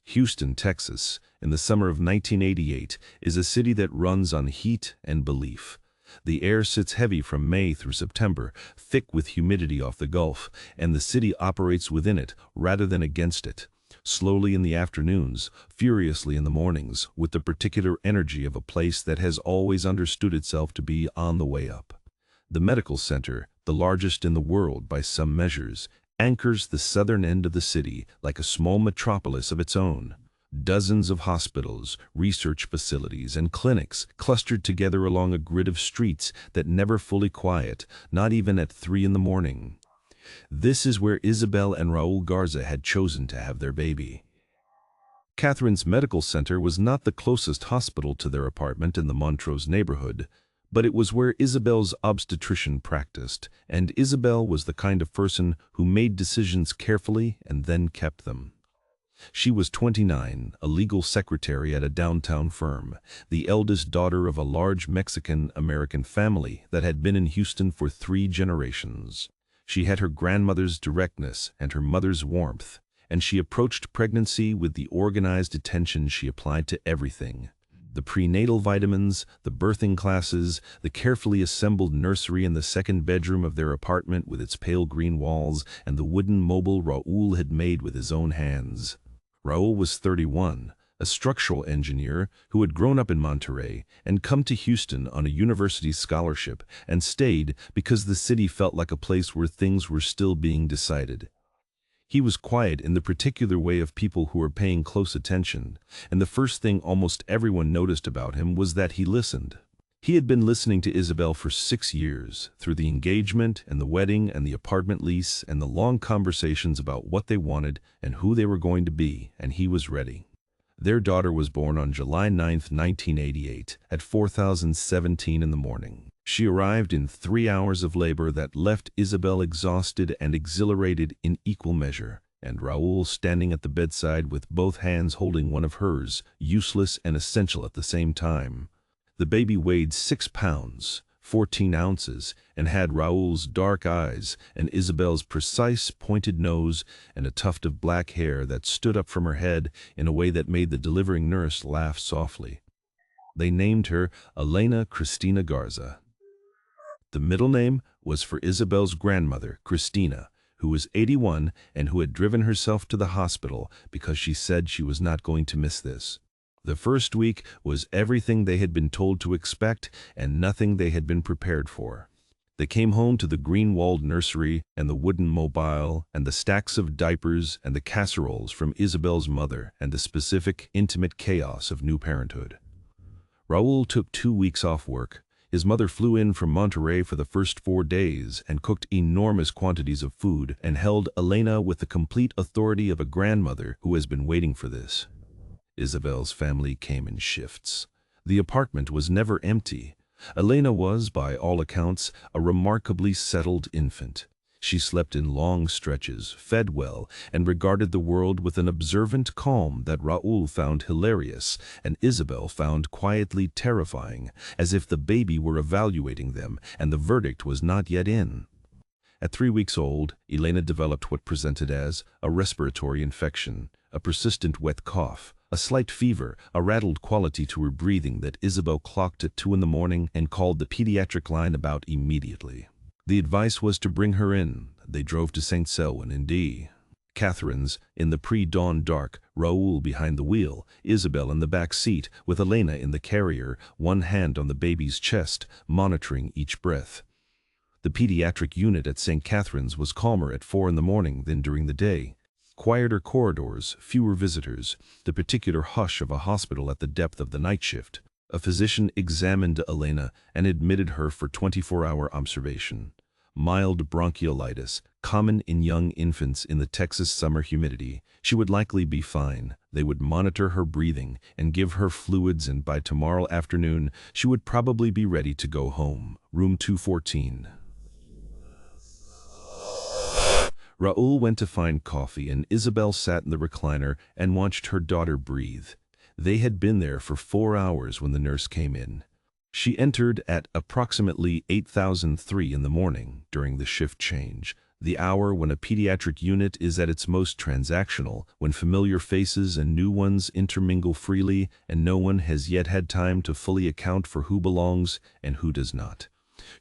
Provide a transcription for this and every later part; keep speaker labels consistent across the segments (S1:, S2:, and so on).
S1: Houston, Texas, in the summer of 1988, is a city that runs on heat and belief. The air sits heavy from May through September, thick with humidity off the Gulf, and the city operates within it rather than against it. Slowly in the afternoons, furiously in the mornings, with the particular energy of a place that has always understood itself to be on the way up. The medical center, the largest in the world by some measures, anchors the southern end of the city like a small metropolis of its own. Dozens of hospitals, research facilities, and clinics clustered together along a grid of streets that never fully quiet, not even at 3 in the morning. This is where Isabel and Raúl Garza had chosen to have their baby. Catherine's medical center was not the closest hospital to their apartment in the Montrose neighborhood, but it was where Isabel's obstetrician practiced, and Isabel was the kind of person who made decisions carefully and then kept them. She was 29, a legal secretary at a downtown firm, the eldest daughter of a large Mexican-American family that had been in Houston for 3 generations. She had her grandmother's directness and her mother's warmth, and she approached pregnancy with the organized attention she applied to everything. The prenatal vitamins, the birthing classes, the carefully assembled nursery in the second bedroom of their apartment with its pale green walls, and the wooden mobile Raúl had made with his own hands. Raúl was 31, a structural engineer who had grown up in Monterey and come to Houston on a university scholarship and stayed because the city felt like a place where things were still being decided. He was quiet in the particular way of people who are paying close attention, and the first thing almost everyone noticed about him was that he listened. He had been listening to Isabel for 6 years, through the engagement and the wedding and the apartment lease and the long conversations about what they wanted and who they were going to be, and he was ready. Their daughter was born on July 9, 1988, at 4:17 in the morning. She arrived in 3 hours of labor that left Isabel exhausted and exhilarated in equal measure, and Raúl standing at the bedside with both hands holding one of hers, useless and essential at the same time. The baby weighed 6 pounds, 14 ounces, and had Raúl's dark eyes and Isabel's precise, pointed nose and a tuft of black hair that stood up from her head in a way that made the delivering nurse laugh softly. They named her Elena Cristina Garza. The middle name was for Isabel's grandmother, Cristina, who was 81 and who had driven herself to the hospital because she said she was not going to miss this. The first week was everything they had been told to expect and nothing they had been prepared for. They came home to the green-walled nursery and the wooden mobile and the stacks of diapers and the casseroles from Isabel's mother and the specific, intimate chaos of new parenthood. Raúl took 2 weeks off work. His mother flew in from Monterey for the first 4 days and cooked enormous quantities of food and held Elena with the complete authority of a grandmother who has been waiting for this. Isabel's family came in shifts. The apartment was never empty. Elena was, by all accounts, a remarkably settled infant. She slept in long stretches, fed well, and regarded the world with an observant calm that Raúl found hilarious and Isabel found quietly terrifying, as if the baby were evaluating them and the verdict was not yet in. At 3 weeks old, Elena developed what presented as a respiratory infection, a persistent wet cough, a slight fever, a rattled quality to her breathing that Isabel clocked at 2 in the morning and called the pediatric line about immediately. The advice was to bring her in. They drove to St. Selwyn in D. Catherine's, in the pre-dawn dark, Raúl behind the wheel, Isabel in the back seat, with Elena in the carrier, one hand on the baby's chest, monitoring each breath. The pediatric unit at St. Catherine's was calmer at 4 in the morning than during the day. Quieter corridors, fewer visitors, the particular hush of a hospital at the depth of the night shift. A physician examined Elena and admitted her for 24-hour observation. Mild bronchiolitis, common in young infants in the Texas summer humidity. She would likely be fine. They would monitor her breathing and give her fluids, and by tomorrow afternoon she would probably be ready to go home. Room 214. Raúl went to find coffee and Isabel sat in the recliner and watched her daughter breathe. They had been there for 4 hours when the nurse came in. She entered at approximately 8:03 in the morning during the shift change, The hour when a pediatric unit is at its most transactional, when familiar faces and new ones intermingle freely, and no one has yet had time to fully account for who belongs and who does not.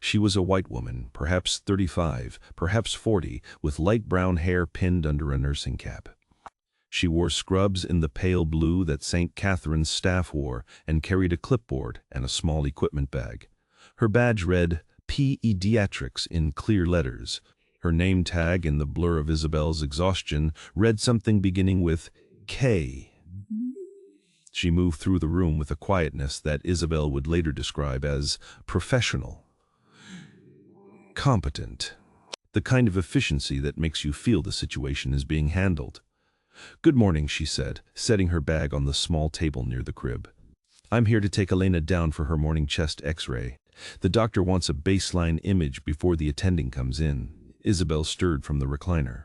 S1: She was a white woman, perhaps 35, perhaps 40, with light brown hair pinned under a nursing cap. She wore scrubs in the pale blue that St. Catherine's staff wore and carried a clipboard and a small equipment bag. Her badge read, Pediatrics in clear letters. Her name tag, in the blur of Isabel's exhaustion, read something beginning with K. She moved through the room with a quietness that Isabel would later describe as professional, competent, the kind of efficiency that makes you feel the situation is being handled. "Good morning," she said, setting her bag on the small table near the crib. "I'm here to take Elena down for her morning chest x-ray. The doctor wants a baseline image before the attending comes in." Isabel stirred from the recliner.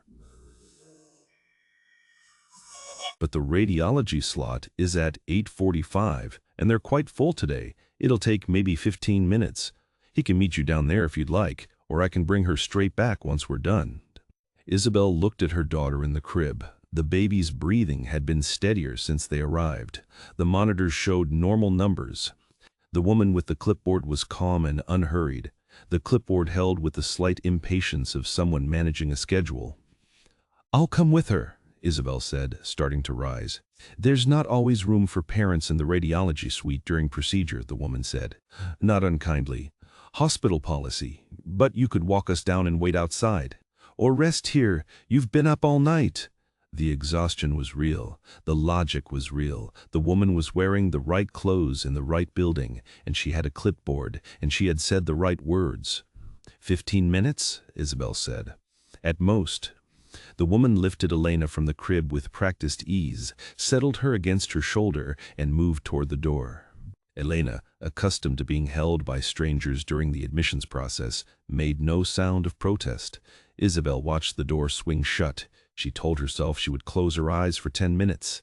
S1: "But the radiology slot is at 8:45, and they're quite full today. It'll take maybe 15 minutes. He can meet you down there if you'd like, or I can bring her straight back once we're done." Isabel looked at her daughter in the crib. The baby's breathing had been steadier since they arrived. The monitors showed normal numbers. The woman with the clipboard was calm and unhurried, the clipboard held with the slight impatience of someone managing a schedule. "I'll come with her," Isabel said, starting to rise. "There's not always room for parents in the radiology suite during procedure," the woman said, not unkindly. "Hospital policy, but you could walk us down and wait outside. Or rest here, you've been up all night." The exhaustion was real. The logic was real. The woman was wearing the right clothes in the right building, and she had a clipboard, and she had said the right words. 15 minutes, Isabel said. "At most." The woman lifted Elena from the crib with practiced ease, settled her against her shoulder, and moved toward the door. Elena, accustomed to being held by strangers during the admissions process, made no sound of protest. Isabel watched the door swing shut. She told herself she would close her eyes for 10 minutes.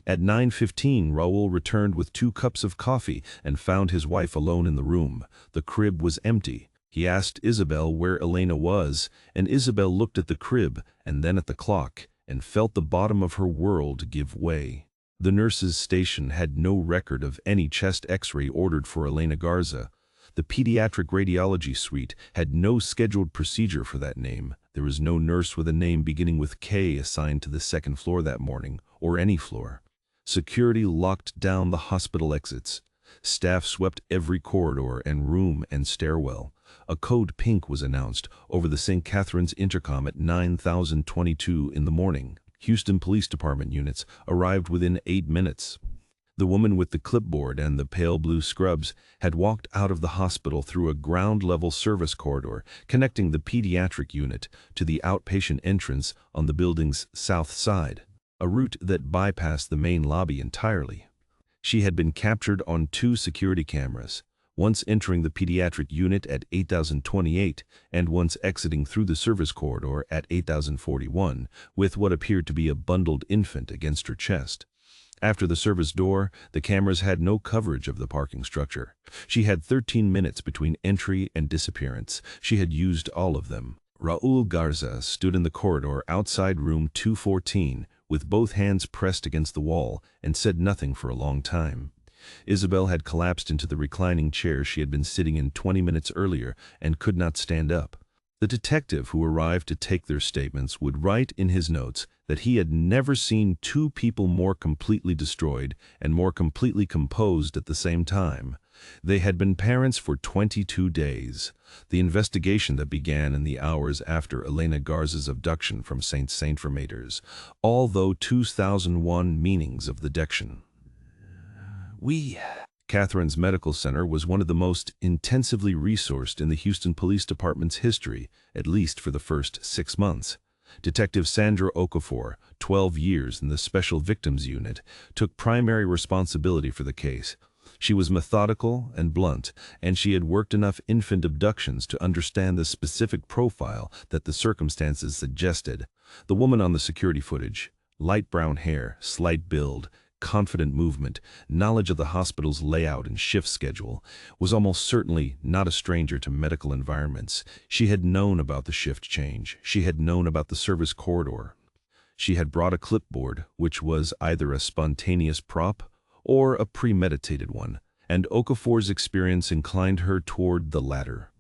S1: At 9:15, Raúl returned with 2 cups of coffee and found his wife alone in the room. The crib was empty. He asked Isabel where Elena was, and Isabel looked at the crib and then at the clock and felt the bottom of her world give way. The nurse's station had no record of any chest x-ray ordered for Elena Garza. The pediatric radiology suite had no scheduled procedure for that name. There was no nurse with a name beginning with K assigned to the second floor that morning, or any floor. Security locked down the hospital exits. Staff swept every corridor and room and stairwell. A code pink was announced over the St. Catherine's intercom at 9:22 in the morning. Houston Police Department units arrived within 8 minutes. The woman with the clipboard and the pale blue scrubs had walked out of the hospital through a ground-level service corridor connecting the pediatric unit to the outpatient entrance on the building's south side, a route that bypassed the main lobby entirely. She had been captured on 2 security cameras, once entering the pediatric unit at 8028 and once exiting through the service corridor at 8041 with what appeared to be a bundled infant against her chest. After the service door, the cameras had no coverage of the parking structure. She had 13 minutes between entry and disappearance. She had used all of them. Raúl Garza stood in the corridor outside room 214 with both hands pressed against the wall and said nothing for a long time. Isabel had collapsed into the reclining chair she had been sitting in 20 minutes earlier and could not stand up. The detective who arrived to take their statements would write in his notes that he had never seen 2 people more completely destroyed and more completely composed at the same time. They had been parents for 22 days. The investigation that began in the hours after Elena Garza's abduction from St. Formators, although 2001 meanings of the dection. Catherine's Medical Center was one of the most intensively resourced in the Houston Police Department's history, at least for the first 6 months. Detective Sandra Okafor, 12 years in the Special Victims Unit, took primary responsibility for the case. She was methodical and blunt, and she had worked enough infant abductions to understand the specific profile that the circumstances suggested. The woman on the security footage, light brown hair, slight build, confident movement, knowledge of the hospital's layout and shift schedule, was almost certainly not a stranger to medical environments. She had known about the shift change. She had known about the service corridor. She had brought a clipboard, which was either a spontaneous prop or a premeditated one, and Okafor's experience inclined her toward the latter.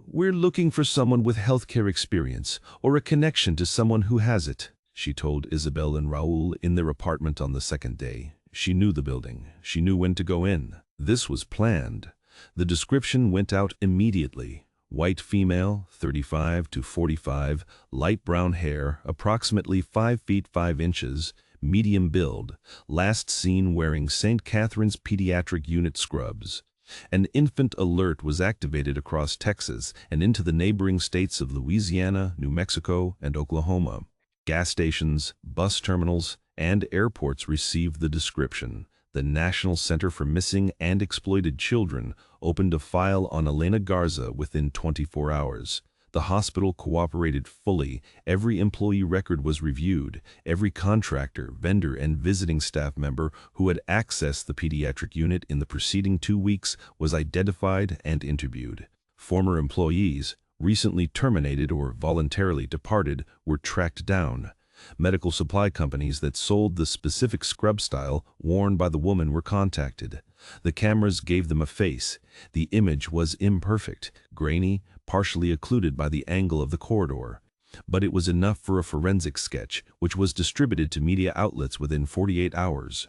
S1: "We're looking for someone with healthcare experience or a connection to someone who has it," she told Isabel and Raúl in their apartment on the second day. She knew the building. She knew when to go in. This was planned. The description went out immediately. White female, 35 to 45, light brown hair, approximately 5 feet 5 inches, medium build, last seen wearing St. Catherine's pediatric unit scrubs. An infant alert was activated across Texas and into the neighboring states of Louisiana, New Mexico, and Oklahoma. Gas stations, bus terminals, and airports received the description. The National Center for Missing and Exploited Children opened a file on Elena Garza within 24 hours. The hospital cooperated fully. Every employee record was reviewed. Every contractor, vendor, and visiting staff member who had accessed the pediatric unit in the preceding 2 weeks was identified and interviewed. Former employees, recently terminated or voluntarily departed, were tracked down. Medical supply companies that sold the specific scrub style worn by the woman were contacted. The cameras gave them a face. The image was imperfect, grainy, partially occluded by the angle of the corridor. But it was enough for a forensic sketch, which was distributed to media outlets within 48 hours.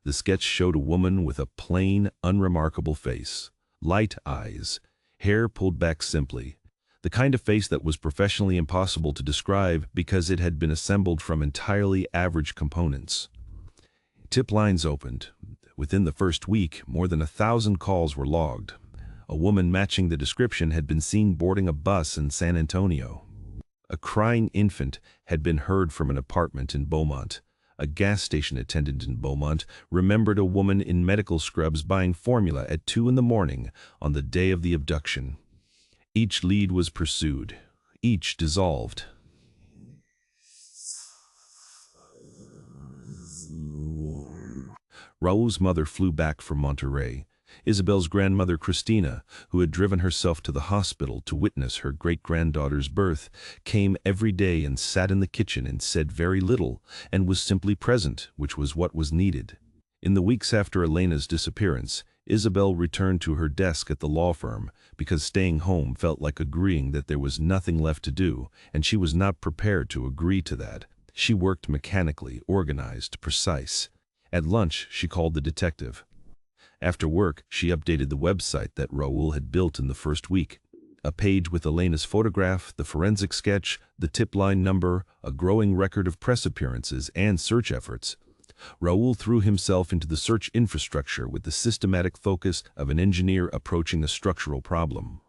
S1: The sketch showed a woman with a plain, unremarkable face. Light eyes, hair pulled back simply. The kind of face that was professionally impossible to describe because it had been assembled from entirely average components. Tip lines opened. Within the first week, more than 1,000 calls were logged. A woman matching the description had been seen boarding a bus in San Antonio. A crying infant had been heard from an apartment in Beaumont. A gas station attendant in Beaumont remembered a woman in medical scrubs buying formula at 2 in the morning on the day of the abduction. Each lead was pursued. Each dissolved. Raúl's mother flew back from Monterrey. Isabel's grandmother, Cristina, who had driven herself to the hospital to witness her great-granddaughter's birth, came every day and sat in the kitchen and said very little, and was simply present, which was what was needed. In the weeks after Elena's disappearance, Isabel returned to her desk at the law firm because staying home felt like agreeing that there was nothing left to do, and she was not prepared to agree to that. She worked mechanically, organized, precise. At lunch, she called the detective. After work, she updated the website that Raúl had built in the first week. A page with Elena's photograph, the forensic sketch, the tip line number, a growing record of press appearances and search efforts. Raúl threw himself into the search infrastructure with the systematic focus of an engineer approaching a structural problem.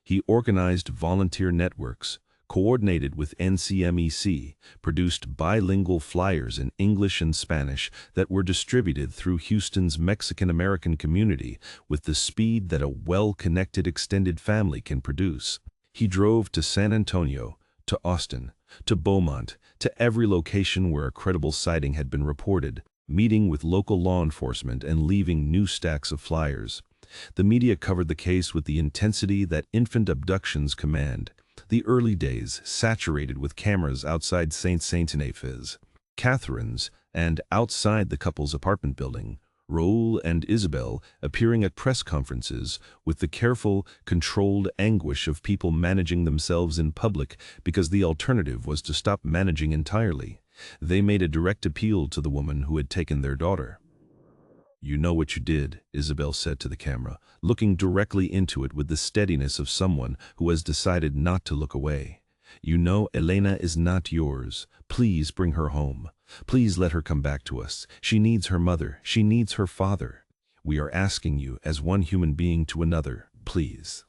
S1: He organized volunteer networks, coordinated with NCMEC, produced bilingual flyers in English and Spanish that were distributed through Houston's Mexican-American community with the speed that a well-connected extended family can produce. He drove to San Antonio, to Austin, to Beaumont, to every location where a credible sighting had been reported, meeting with local law enforcement and leaving new stacks of flyers. The media covered the case with the intensity that infant abductions command. The early days saturated with cameras outside St. Saint-Ignatius, Catherine's, and outside the couple's apartment building. Raúl and Isabel appearing at press conferences with the careful, controlled anguish of people managing themselves in public because the alternative was to stop managing entirely. They made a direct appeal to the woman who had taken their daughter. "You know what you did," Isabel said to the camera, looking directly into it with the steadiness of someone who has decided not to look away. "You know Elena is not yours. Please bring her home. Please let her come back to us. She needs her mother. She needs her father. We are asking you as one human being to another, please."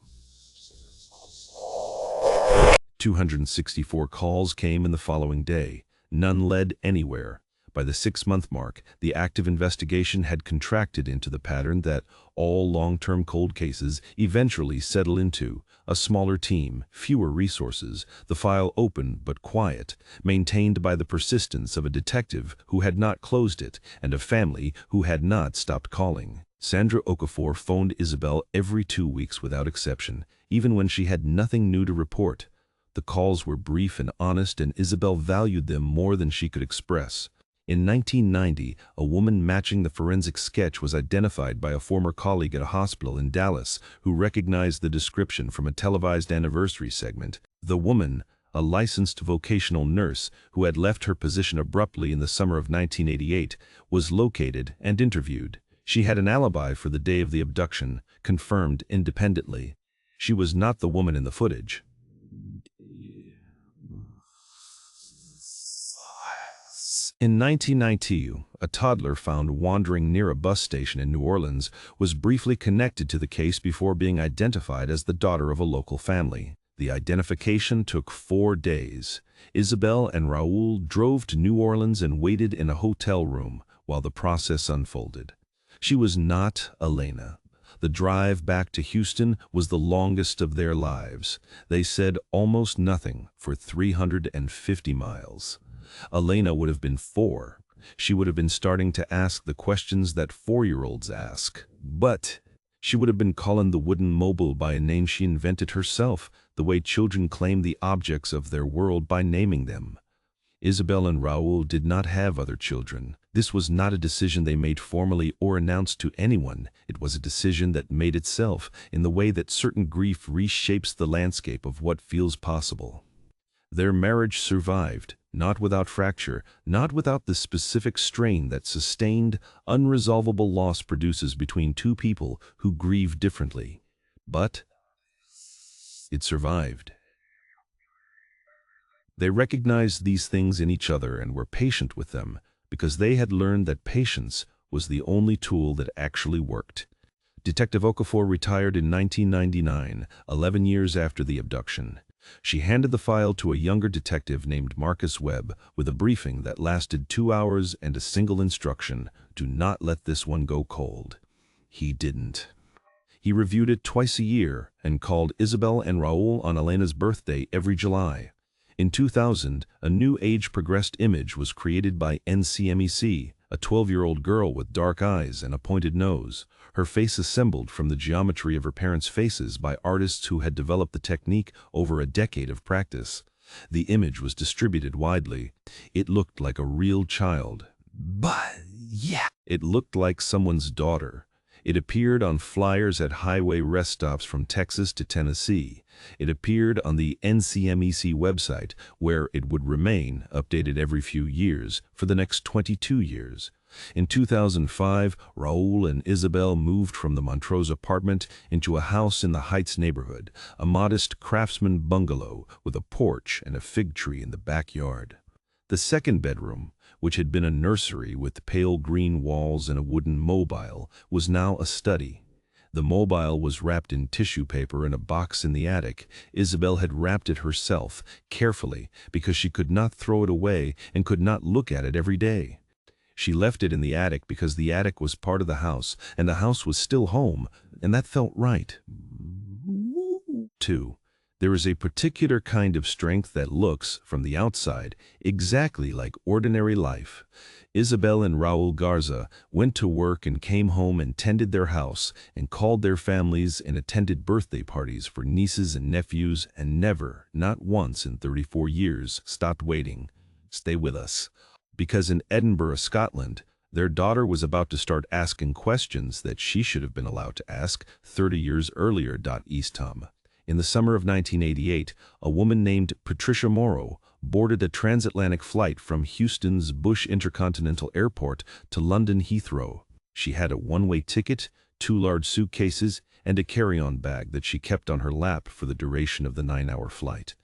S1: 264 calls came in the following day. None led anywhere. By the 6-month mark, the active investigation had contracted into the pattern that all long-term cold cases eventually settle into: a smaller team, fewer resources, the file open but quiet, maintained by the persistence of a detective who had not closed it and a family who had not stopped calling. Sandra Okafor phoned Isabel every 2 weeks without exception, even when she had nothing new to report. The calls were brief and honest, and Isabel valued them more than she could express. In 1990, a woman matching the forensic sketch was identified by a former colleague at a hospital in Dallas who recognized the description from a televised anniversary segment. The woman, a licensed vocational nurse who had left her position abruptly in the summer of 1988, was located and interviewed. She had an alibi for the day of the abduction, confirmed independently. She was not the woman in the footage. In 1992, a toddler found wandering near a bus station in New Orleans was briefly connected to the case before being identified as the daughter of a local family. The identification took 4 days. Isabel and Raúl drove to New Orleans and waited in a hotel room while the process unfolded. She was not Elena. The drive back to Houston was the longest of their lives. They said almost nothing for 350 miles. Elena would have been 4. She would have been starting to ask the questions that 4-year-olds ask. But she would have been calling the wooden mobile by a name she invented herself, the way children claim the objects of their world by naming them. Isabel and Raúl did not have other children. This was not a decision they made formally or announced to anyone. It was a decision that made itself in the way that certain grief reshapes the landscape of what feels possible. Their marriage survived, not without fracture, not without the specific strain that sustained, unresolvable loss produces between two people who grieve differently. But it survived. They recognized these things in each other and were patient with them, because they had learned that patience was the only tool that actually worked. Detective Okafor retired in 1999, 11 years after the abduction. She handed the file to a younger detective named Marcus Webb with a briefing that lasted 2 hours and a single instruction: do not let this one go cold. He didn't. He reviewed it twice a year and called Isabel and Raúl on Elena's birthday every July. In 2000, a new age-progressed image was created by NCMEC, a 12-year-old girl with dark eyes and a pointed nose, her face assembled from the geometry of her parents' faces by artists who had developed the technique over a decade of practice. The image was distributed widely. It looked like a real child. But, yeah, it looked like someone's daughter. It appeared on flyers at highway rest stops from Texas to Tennessee. It appeared on the NCMEC website, where it would remain, updated every few years, for the next 22 years. In 2005, Raúl and Isabel moved from the Montrose apartment into a house in the Heights neighborhood, a modest craftsman bungalow with a porch and a fig tree in the backyard. The second bedroom, which had been a nursery with pale green walls and a wooden mobile, was now a study. The mobile was wrapped in tissue paper in a box in the attic. Isabel had wrapped it herself, carefully, because she could not throw it away and could not look at it every day. She left it in the attic because the attic was part of the house, and the house was still home, and that felt right. 2. There is a particular kind of strength that looks, from the outside, exactly like ordinary life. Isabel and Raúl Garza went to work and came home and tended their house and called their families and attended birthday parties for nieces and nephews and never, not once in 34 years, stopped waiting. Stay with us. Because in Edinburgh, Scotland, their daughter was about to start asking questions that she should have been allowed to ask 30 years earlier. Eastham. In the summer of 1988, a woman named Patricia Morrow boarded a transatlantic flight from Houston's Bush Intercontinental Airport to London Heathrow. She had a one-way ticket, 2 large suitcases, and a carry-on bag that she kept on her lap for the duration of the 9-hour flight.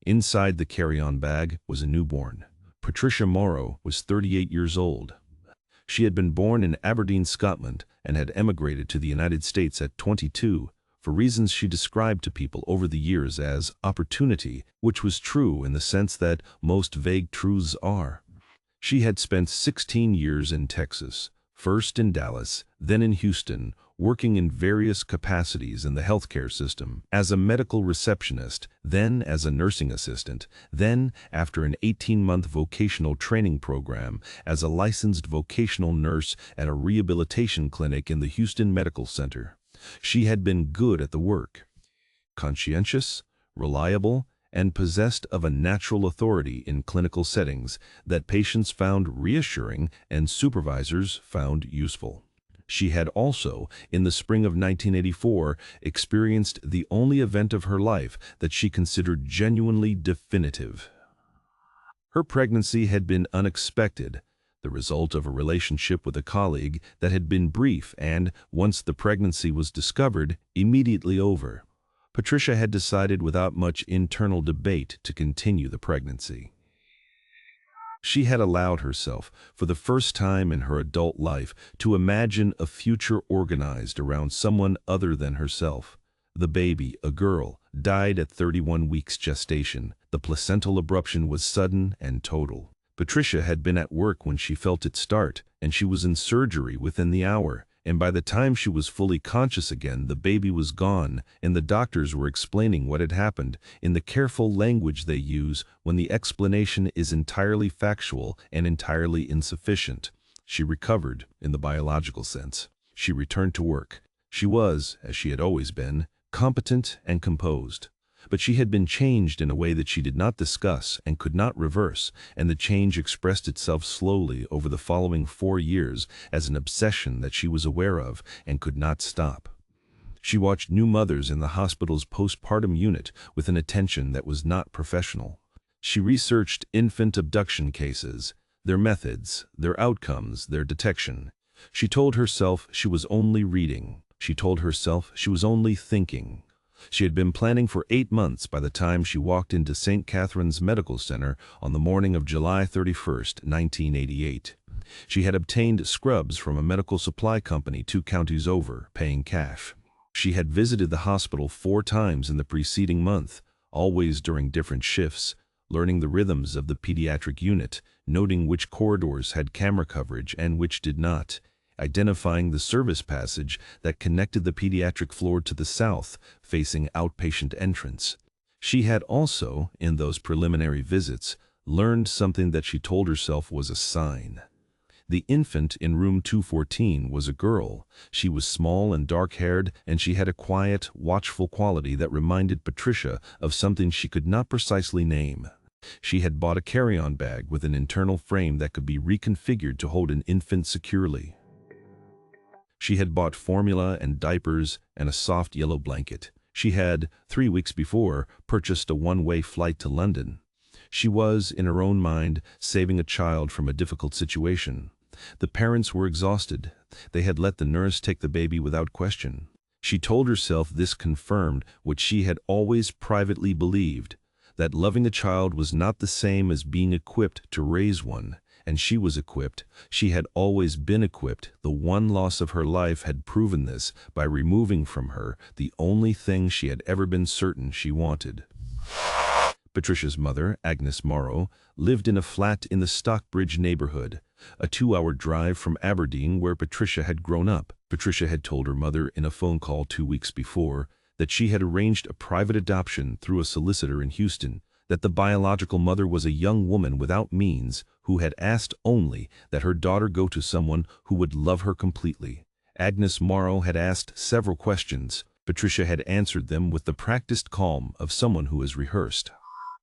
S1: Inside the carry-on bag was a newborn. Patricia Morrow was 38 years old. She had been born in Aberdeen, Scotland, and had emigrated to the United States at 22, for reasons she described to people over the years as opportunity, which was true in the sense that most vague truths are. She had spent 16 years in Texas, first in Dallas, then in Houston, working in various capacities in the healthcare system, as a medical receptionist, then as a nursing assistant, then, after an 18-month vocational training program, as a licensed vocational nurse at a rehabilitation clinic in the Houston Medical Center. She had been good at the work, conscientious, reliable, and possessed of a natural authority in clinical settings that patients found reassuring and supervisors found useful. She had also, in the spring of 1984, experienced the only event of her life that she considered genuinely definitive. Her pregnancy had been unexpected, the result of a relationship with a colleague that had been brief and, once the pregnancy was discovered, immediately over. Patricia had decided without much internal debate to continue the pregnancy. She had allowed herself, for the first time in her adult life, to imagine a future organized around someone other than herself. The baby, a girl, died at 31 weeks gestation. The placental abruption was sudden and total. Patricia had been at work when she felt it start, and she was in surgery within the hour. And by the time she was fully conscious again, the baby was gone, and the doctors were explaining what had happened in the careful language they use when the explanation is entirely factual and entirely insufficient. She recovered, in the biological sense. She returned to work. She was, as she had always been, competent and composed. But she had been changed in a way that she did not discuss and could not reverse, and the change expressed itself slowly over the following 4 years as an obsession that she was aware of and could not stop. She watched new mothers in the hospital's postpartum unit with an attention that was not professional. She researched infant abduction cases, their methods, their outcomes, their detection. She told herself she was only reading. She told herself she was only thinking. She had been planning for 8 months by the time she walked into St. Catherine's Medical Center on the morning of July 31st, 1988. She had obtained scrubs from a medical supply company 2 counties over, paying cash. She had visited the hospital 4 times in the preceding month, always during different shifts, learning the rhythms of the pediatric unit, noting which corridors had camera coverage and which did not, identifying the service passage that connected the pediatric floor to the south, facing outpatient entrance. She had also, in those preliminary visits, learned something that she told herself was a sign. The infant in room 214 was a girl. She was small and dark-haired, and she had a quiet, watchful quality that reminded Patricia of something she could not precisely name. She had bought a carry-on bag with an internal frame that could be reconfigured to hold an infant securely. She had bought formula and diapers and a soft yellow blanket. She had, 3 weeks before, purchased a one-way flight to London. She was, in her own mind, saving a child from a difficult situation. The parents were exhausted. They had let the nurse take the baby without question. She told herself this confirmed what she had always privately believed, that loving a child was not the same as being equipped to raise one. And she was equipped. She had always been equipped. The one loss of her life had proven this by removing from her the only thing she had ever been certain she wanted. Patricia's mother, Rosie Morrow, lived in a flat in the Stockbridge neighborhood, a 2-hour drive from Aberdeen where Patricia had grown up. Patricia had told her mother in a phone call 2 weeks before that she had arranged a private adoption through a solicitor in Houston, that the biological mother was a young woman without means who had asked only that her daughter go to someone who would love her completely. Rosie Morrow had asked several questions. Patricia had answered them with the practiced calm of someone who has rehearsed.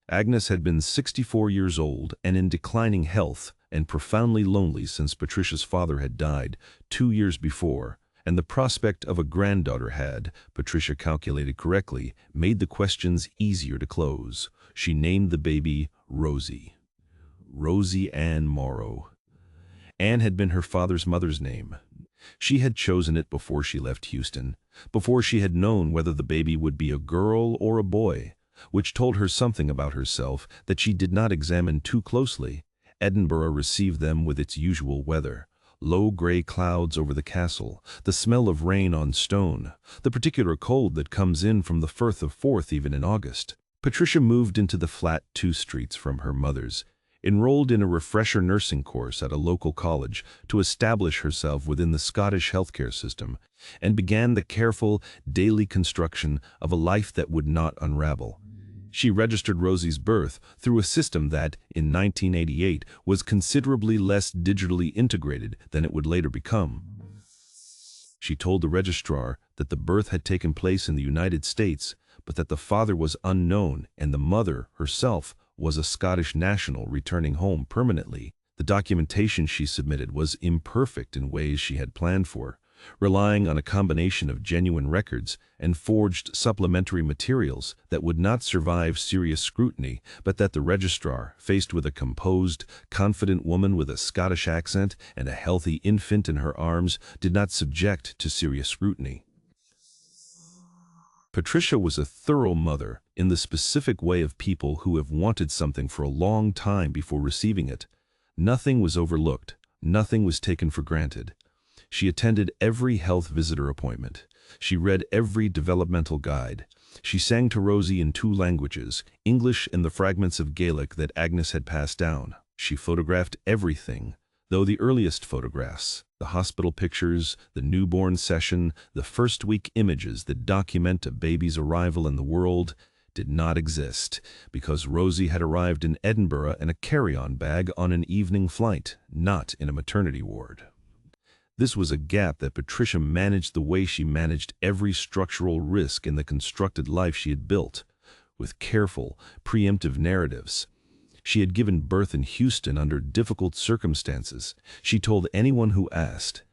S1: Agnes had been 64 years old and in declining health and profoundly lonely since Patricia's father had died 2 years before, and the prospect of a granddaughter had, Patricia calculated correctly, made the questions easier to close. She named the baby Rosie. Rosie Ann Morrow. Ann had been her father's mother's name. She had chosen it before she left Houston, before she had known whether the baby would be a girl or a boy, which told her something about herself that she did not examine too closely. Edinburgh received them with its usual weather. Low gray clouds over the castle, the smell of rain on stone, the particular cold that comes in from the Firth of Forth even in August. Patricia moved into the flat 2 streets from her mother's. enrolled in a refresher nursing course at a local college to establish herself within the Scottish healthcare system, and began the careful, daily construction of a life that would not unravel. She registered Rosie's birth through a system that, in 1988, was considerably less digitally integrated than it would later become. She told the registrar that the birth had taken place in the United States, but that the father was unknown and the mother, herself, was a Scottish national returning home permanently. The documentation she submitted was imperfect in ways she had planned for, relying on a combination of genuine records and forged supplementary materials that would not survive serious scrutiny, but that the registrar, faced with a composed, confident woman with a Scottish accent and a healthy infant in her arms, did not subject to serious scrutiny. Patricia was a thorough mother in the specific way of people who have wanted something for a long time before receiving it. Nothing was overlooked, nothing was taken for granted. She attended every health visitor appointment. She read every developmental guide. She sang to Rosie in 2 languages, English and the fragments of Gaelic that Agnes had passed down. She photographed everything, though the earliest photographs, the hospital pictures, the newborn session, the first-week images that document a baby's arrival in the world, did not exist, because Rosie had arrived in Edinburgh in a carry-on bag on an evening flight, not in a maternity ward. This was a gap that Patricia managed the way she managed every structural risk in the constructed life she had built, with careful, preemptive narratives. She had given birth in Houston under difficult circumstances, she told anyone who asked.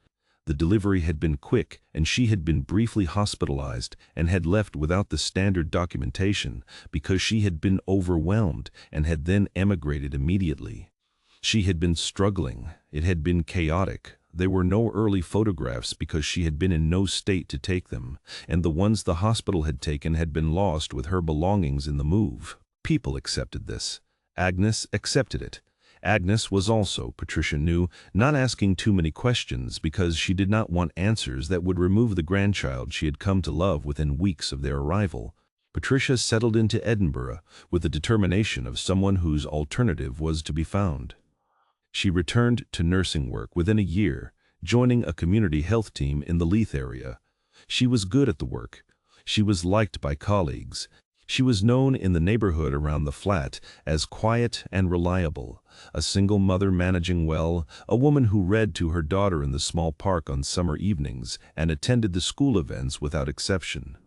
S1: The delivery had been quick, and she had been briefly hospitalized and had left without the standard documentation because she had been overwhelmed and had then emigrated immediately. She had been struggling. It had been chaotic. There were no early photographs because she had been in no state to take them, and the ones the hospital had taken had been lost with her belongings in the move. People accepted this. Agnes accepted it. Agnes was also, Patricia knew, not asking too many questions because she did not want answers that would remove the grandchild she had come to love within weeks of their arrival. Patricia settled into Edinburgh with the determination of someone whose alternative was to be found. She returned to nursing work within a year, joining a community health team in the Leith area. She was good at the work. She was liked by colleagues. She was known in the neighborhood around the flat as quiet and reliable, a single mother managing well, a woman who read to her daughter in the small park on summer evenings and attended the school events without exception.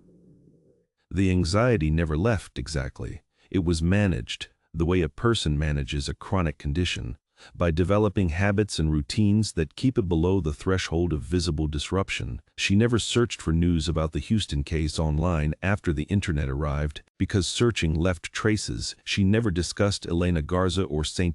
S1: The anxiety never left exactly. It was managed, the way a person manages a chronic condition, by developing habits and routines that keep it below the threshold of visible disruption. She never searched for news about the Houston case online after the internet arrived, because searching left traces. She never discussed Elena Garza or St.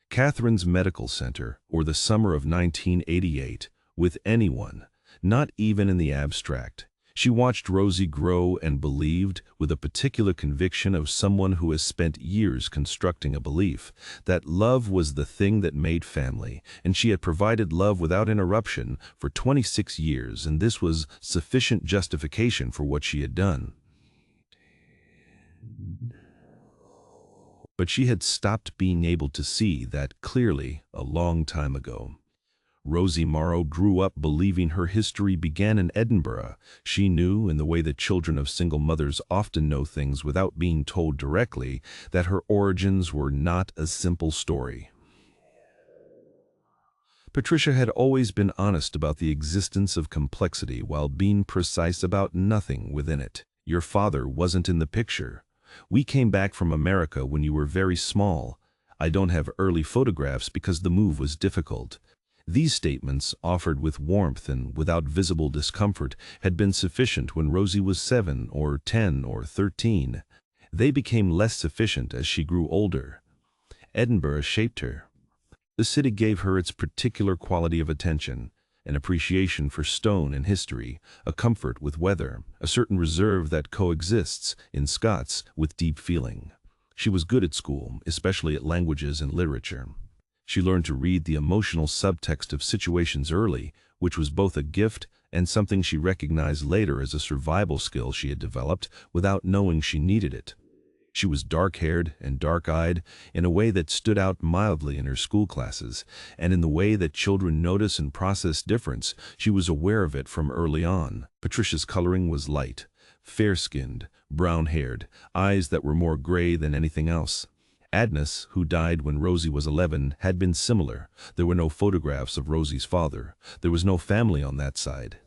S1: Catherine's Medical Center or the summer of 1988 with anyone, not even in the abstract. She watched Rosie grow and believed, with a particular conviction of someone who has spent years constructing a belief, that love was the thing that made family, and she had provided love without interruption for 26 years, and this was sufficient justification for what she had done. But she had stopped being able to see that clearly a long time ago. Rosie Morrow grew up believing her history began in Edinburgh. She knew, in the way that children of single mothers often know things without being told directly, that her origins were not a simple story. Patricia had always been honest about the existence of complexity while being precise about nothing within it. Your father wasn't in the picture. We came back from America when you were very small. I don't have early photographs because the move was difficult. These statements, offered with warmth and without visible discomfort, had been sufficient when Rosie was 7 or 10 or 13. They became less sufficient as she grew older. Edinburgh shaped her. The city gave her its particular quality of attention, an appreciation for stone and history, a comfort with weather, a certain reserve that coexists, in Scots, with deep feeling. She was good at school, especially at languages and literature. She learned to read the emotional subtext of situations early, which was both a gift and something she recognized later as a survival skill she had developed without knowing she needed it. She was dark-haired and dark-eyed in a way that stood out mildly in her school classes, and in the way that children notice and process difference, she was aware of it from early on. Patricia's coloring was light, fair-skinned, brown-haired, eyes that were more gray than anything else. Agnes, who died when Rosie was 11, had been similar. There were no photographs of Rosie's father. There was no family on that side.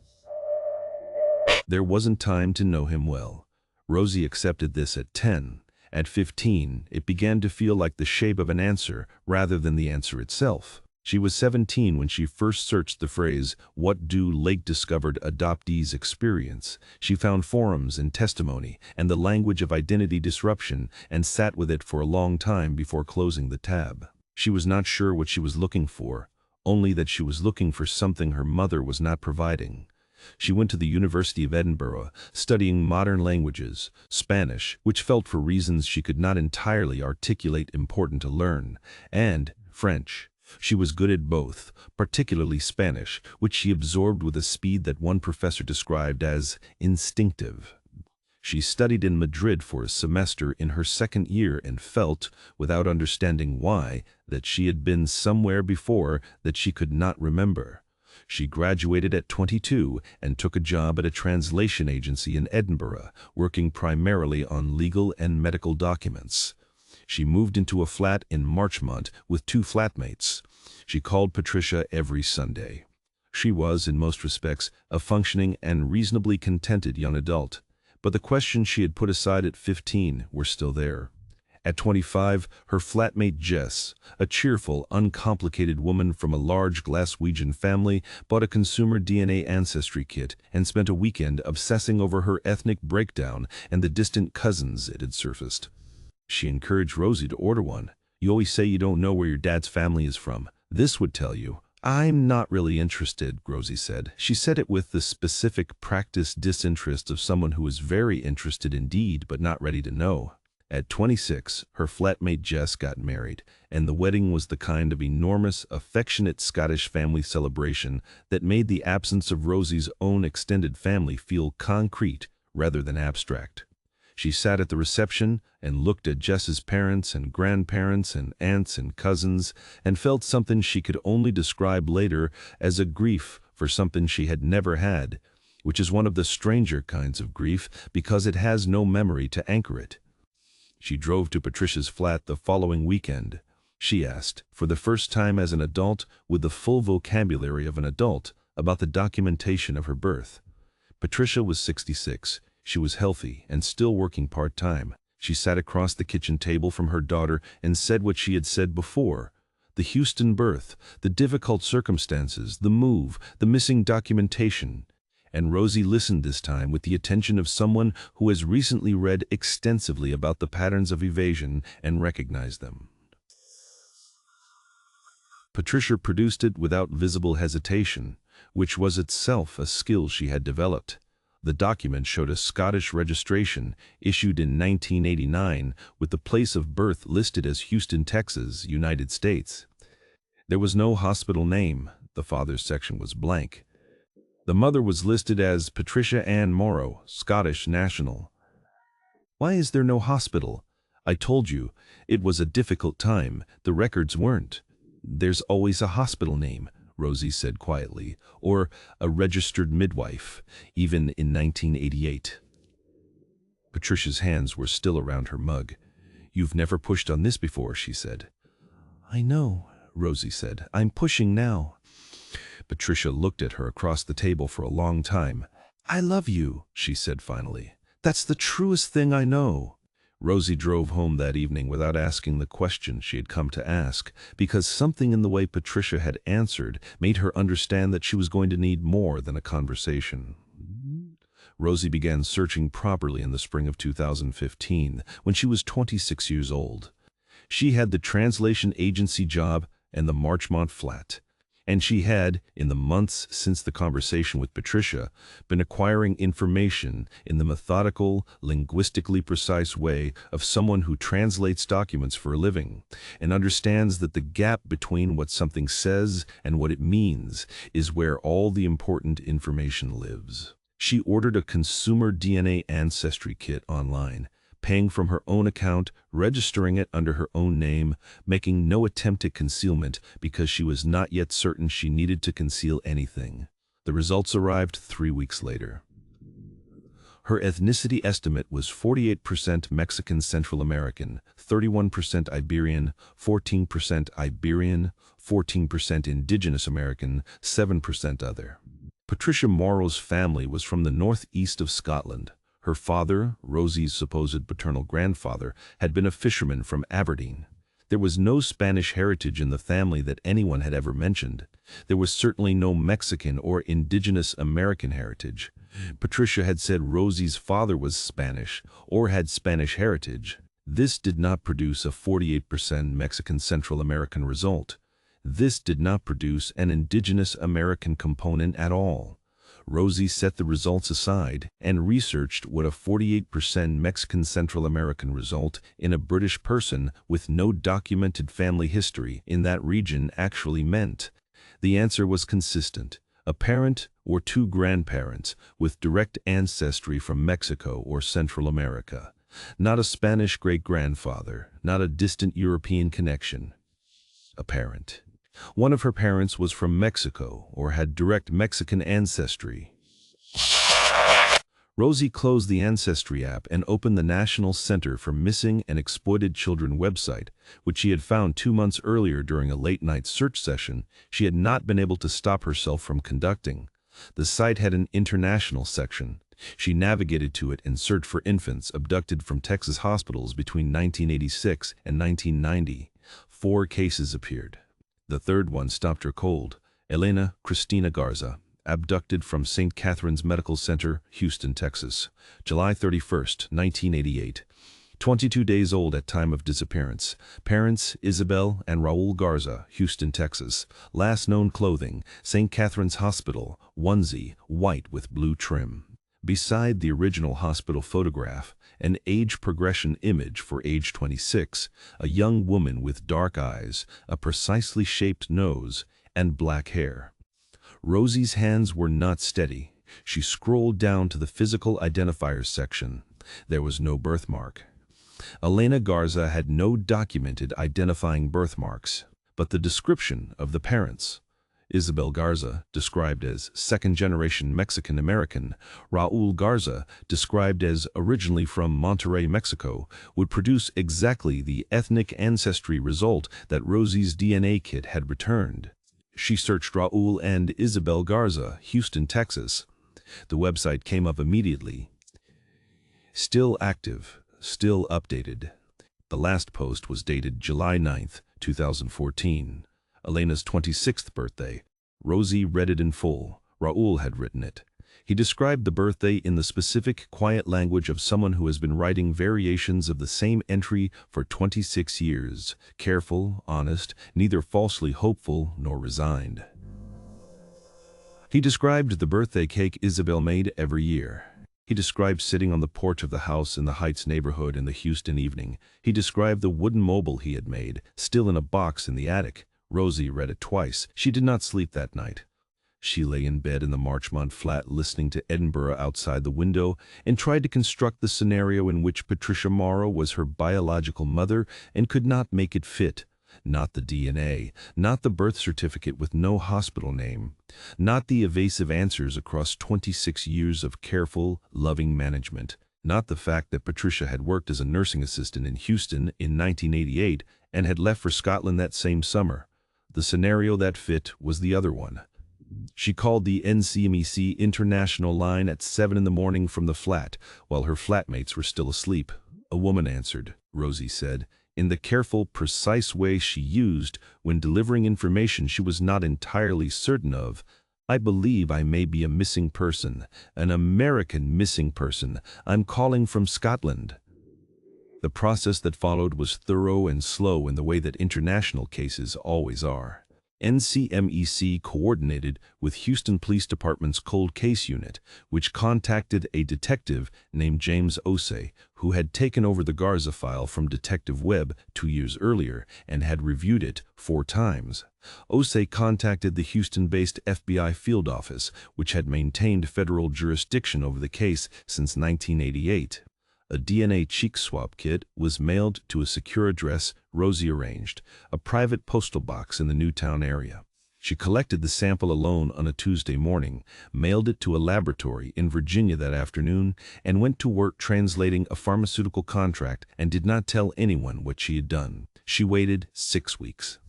S1: There wasn't time to know him well. Rosie accepted this at 10. At 15, it began to feel like the shape of an answer rather than the answer itself. She was 17 when she first searched the phrase, "What do late-discovered adoptees experience?" She found forums and testimony and the language of identity disruption and sat with it for a long time before closing the tab. She was not sure what she was looking for, only that she was looking for something her mother was not providing. She went to the University of Edinburgh, studying modern languages, Spanish, which felt for reasons she could not entirely articulate important to learn, and French. She was good at both, particularly Spanish, which she absorbed with a speed that one professor described as instinctive. She studied in Madrid for a semester in her second year and felt, without understanding why, that she had been somewhere before that she could not remember. She graduated at 22 and took a job at a translation agency in Edinburgh, working primarily on legal and medical documents. She moved into a flat in Marchmont with 2 flatmates. She called Patricia every Sunday. She was, in most respects, a functioning and reasonably contented young adult, but the questions she had put aside at 15 were still there. At 25, her flatmate Jess, a cheerful, uncomplicated woman from a large Glaswegian family, bought a consumer DNA ancestry kit and spent a weekend obsessing over her ethnic breakdown and the distant cousins it had surfaced. She encouraged Rosie to order one. "You always say you don't know where your dad's family is from. This would tell you." "I'm not really interested," Rosie said. She said it with the specific practiced disinterest of someone who is very interested indeed but not ready to know. At 26, her flatmate Jess got married, and the wedding was the kind of enormous, affectionate Scottish family celebration that made the absence of Rosie's own extended family feel concrete rather than abstract. She sat at the reception and looked at Jess's parents and grandparents and aunts and cousins and felt something she could only describe later as a grief for something she had never had, which is one of the stranger kinds of grief because it has no memory to anchor it. She drove to Patricia's flat the following weekend. She asked, for the first time as an adult with the full vocabulary of an adult, about the documentation of her birth. Patricia was 66. She was healthy and still working part-time. She sat across the kitchen table from her daughter and said what she had said before. The Houston birth, the difficult circumstances, the move, the missing documentation. And Rosie listened this time with the attention of someone who has recently read extensively about the patterns of evasion and recognized them. Patricia produced it without visible hesitation, which was itself a skill she had developed. The document showed a Scottish registration issued in 1989 with the place of birth listed as Houston, Texas, United States. There was no hospital name. The father's section was blank. The mother was listed as Patricia Ann Morrow, Scottish national. "Why is there no hospital?" "I told you, it was a difficult time. The records weren't." "There's always a hospital name," Rosie said quietly, "or a registered midwife, even in 1988. Patricia's hands were still around her mug. "You've never pushed on this before," she said. "I know," Rosie said. "I'm pushing now." Patricia looked at her across the table for a long time. "I love you," she said finally. "That's the truest thing I know." Rosie drove home that evening without asking the question she had come to ask, because something in the way Patricia had answered made her understand that she was going to need more than a conversation. Rosie began searching properly in the spring of 2015, when she was 26 years old. She had the translation agency job and the Marchmont flat. And she had, in the months since the conversation with Patricia, been acquiring information in the methodical, linguistically precise way of someone who translates documents for a living, and understands that the gap between what something says and what it means is where all the important information lives. She ordered a consumer DNA ancestry kit online, paying from her own account, registering it under her own name, making no attempt at concealment because she was not yet certain she needed to conceal anything. The results arrived 3 weeks later. Her ethnicity estimate was 48% Mexican Central American, 31% Iberian, 14% Indigenous American, 7% other. Patricia Morrow's family was from the northeast of Scotland. Her father, Rosie's supposed paternal grandfather, had been a fisherman from Aberdeen. There was no Spanish heritage in the family that anyone had ever mentioned. There was certainly no Mexican or Indigenous American heritage. Patricia had said Rosie's father was Spanish or had Spanish heritage. This did not produce a 48% Mexican Central American result. This did not produce an Indigenous American component at all. Rosie set the results aside and researched what a 48% Mexican Central American result in a British person with no documented family history in that region actually meant. The answer was consistent: a parent or two grandparents with direct ancestry from Mexico or Central America. Not a Spanish great-grandfather, not a distant European connection. A parent. One of her parents was from Mexico or had direct Mexican ancestry. Rosie closed the Ancestry app and opened the National Center for Missing and Exploited Children website, which she had found 2 months earlier during a late-night search session she had not been able to stop herself from conducting. The site had an international section. She navigated to it and searched for infants abducted from Texas hospitals between 1986 and 1990. 4 cases appeared. The third one stopped her cold: Elena Cristina Garza, abducted from St. Catherine's Medical Center, Houston, Texas, July 31, 1988. 22 days old at time of disappearance. Parents, Isabel and Raúl Garza, Houston, Texas. Last known clothing, St. Catherine's Hospital, onesie, white with blue trim. Beside the original hospital photograph, an age progression image for age 26, a young woman with dark eyes, a precisely shaped nose, and black hair. Rosie's hands were not steady. She scrolled down to the physical identifiers section. There was no birthmark. Elena Garza had no documented identifying birthmarks, but the description of the parents: Isabel Garza, described as second-generation Mexican-American, Raúl Garza, described as originally from Monterrey, Mexico, would produce exactly the ethnic ancestry result that Rosie's DNA kit had returned. She searched Raúl and Isabel Garza, Houston, Texas. The website came up immediately. Still active, still updated. The last post was dated July 9, 2014. Elena's 26th birthday. Rosie read it in full. Raúl had written it. He described the birthday in the specific, quiet language of someone who has been writing variations of the same entry for 26 years. Careful, honest, neither falsely hopeful nor resigned. He described the birthday cake Isabel made every year. He described sitting on the porch of the house in the Heights neighborhood in the Houston evening. He described the wooden mobile he had made, still in a box in the attic. Rosie read it twice. She did not sleep that night. She lay in bed in the Marchmont flat listening to Edinburgh outside the window and tried to construct the scenario in which Patricia Morrow was her biological mother and could not make it fit. Not the DNA, not the birth certificate with no hospital name, not the evasive answers across 26 years of careful, loving management, not the fact that Patricia had worked as a nursing assistant in Houston in 1988 and had left for Scotland that same summer. The scenario that fit was the other one. She called the NCMEC International line at 7 in the morning from the flat, while her flatmates were still asleep. A woman answered, Rosie said, in the careful, precise way she used when delivering information she was not entirely certain of. I believe I may be a missing person, an American missing person. I'm calling from Scotland. The process that followed was thorough and slow in the way that international cases always are. NCMEC coordinated with Houston Police Department's Cold Case Unit, which contacted a detective named James Osei, who had taken over the Garza file from Detective Webb 2 years earlier and had reviewed it 4 times. Osei contacted the Houston-based FBI field office, which had maintained federal jurisdiction over the case since 1988. A DNA cheek swab kit was mailed to a secure address Rosie arranged, a private postal box in the Newtown area. She collected the sample alone on a Tuesday morning, mailed it to a laboratory in Virginia that afternoon, and went to work translating a pharmaceutical contract and did not tell anyone what she had done. She waited 6 weeks.